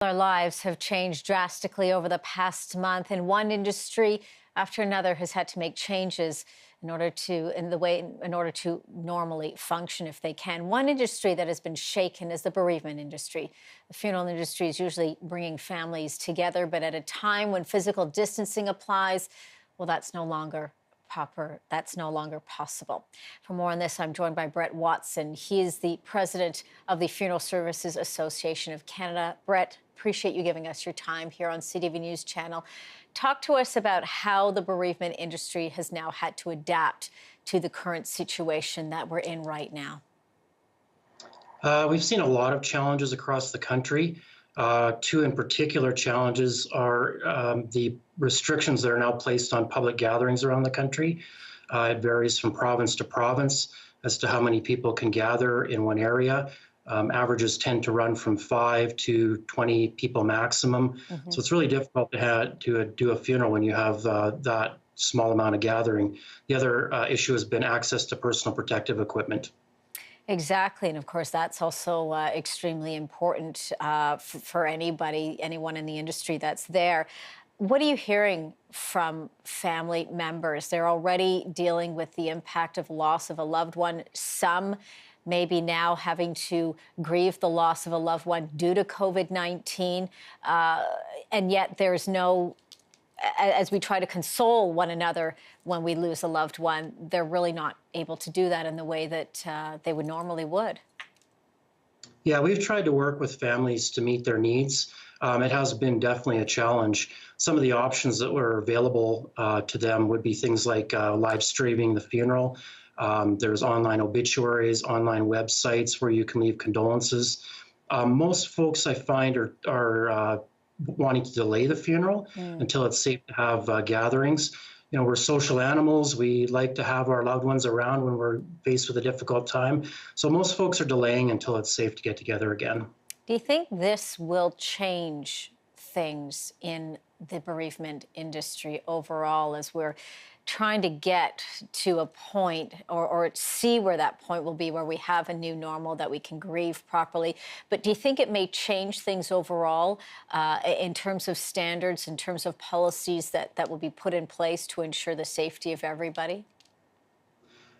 Our lives have changed drastically over the past month, and one industry after another has had to make changes in order to normally function if they can. One industry that has been shaken is the bereavement industry. The funeral industry is usually bringing families together, but at a time when physical distancing applies, well, that's no longer proper. That's no longer possible. For more on this, I'm joined by Brett Watson. He is the president of the Funeral Services Association of Canada. Brett, appreciate you giving us your time here on CTV News Channel. Talk to us about how the bereavement industry has now had to adapt to the current situation that we're in right now. We've seen a lot of challenges across the country. Two in particular challenges are the restrictions that are now placed on public gatherings around the country. It varies from province to province as to how many people can gather in one area. Averages tend to run from 5 to 20 people maximum. So it's really difficult to do a funeral when you have that small amount of gathering. The other issue has been access to personal protective equipment. Exactly. And of course, that's also extremely important for anyone in the industry that's there. What are you hearing from family members? They're already dealing with the impact of loss of a loved one. Some maybe now having to grieve the loss of a loved one due to COVID-19. And yet there's no, as we try to console one another when we lose a loved one, they're really not able to do that in the way that they would normally would. Yeah, we've tried to work with families to meet their needs. It has been definitely a challenge. Some of the options that were available to them would be things like live streaming the funeral. There's online obituaries, online websites where you can leave condolences. Most folks I find are wanting to delay the funeral until it's safe to have gatherings. You know, we're social animals. We like to have our loved ones around when we're faced with a difficult time. So most folks are delaying until it's safe to get together again. Do you think this will change things in the bereavement industry overall as we're trying to get to a point or see where that point will be where we have a new normal that we can grieve properly? But do you think it may change things overall in terms of standards, in terms of policies that will be put in place to ensure the safety of everybody?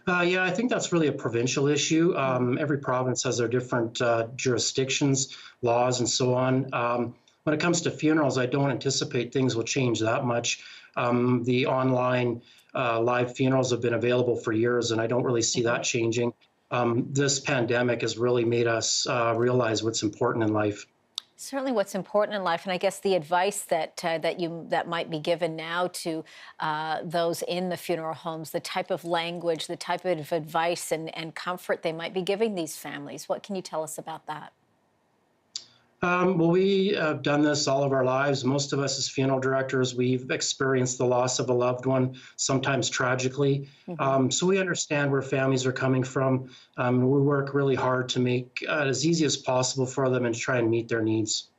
Yeah, I think that's really a provincial issue. Every province has their different jurisdictions, laws, and so on. When it comes to funerals, I don't anticipate things will change that much. The online live funerals have been available for years, and I don't really see that changing. This pandemic has really made us realize what's important in life. Certainly what's important in life, and I guess the advice that might be given now to those in the funeral homes, the type of language, the type of advice and comfort they might be giving these families. What can you tell us about that? Well, we have done this all of our lives. Most of us as funeral directors, we've experienced the loss of a loved one, sometimes tragically. So we understand where families are coming from. We work really hard to make it as easy as possible for them and try and meet their needs.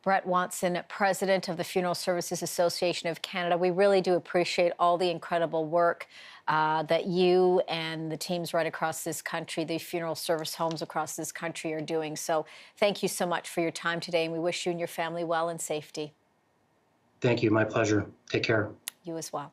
Brett Watson, president of the Funeral Services Association of Canada. We really do appreciate all the incredible work that you and the teams right across this country, the funeral service homes across this country are doing. So thank you so much for your time today, and we wish you and your family well and safety. Thank you. My pleasure. Take care. You as well.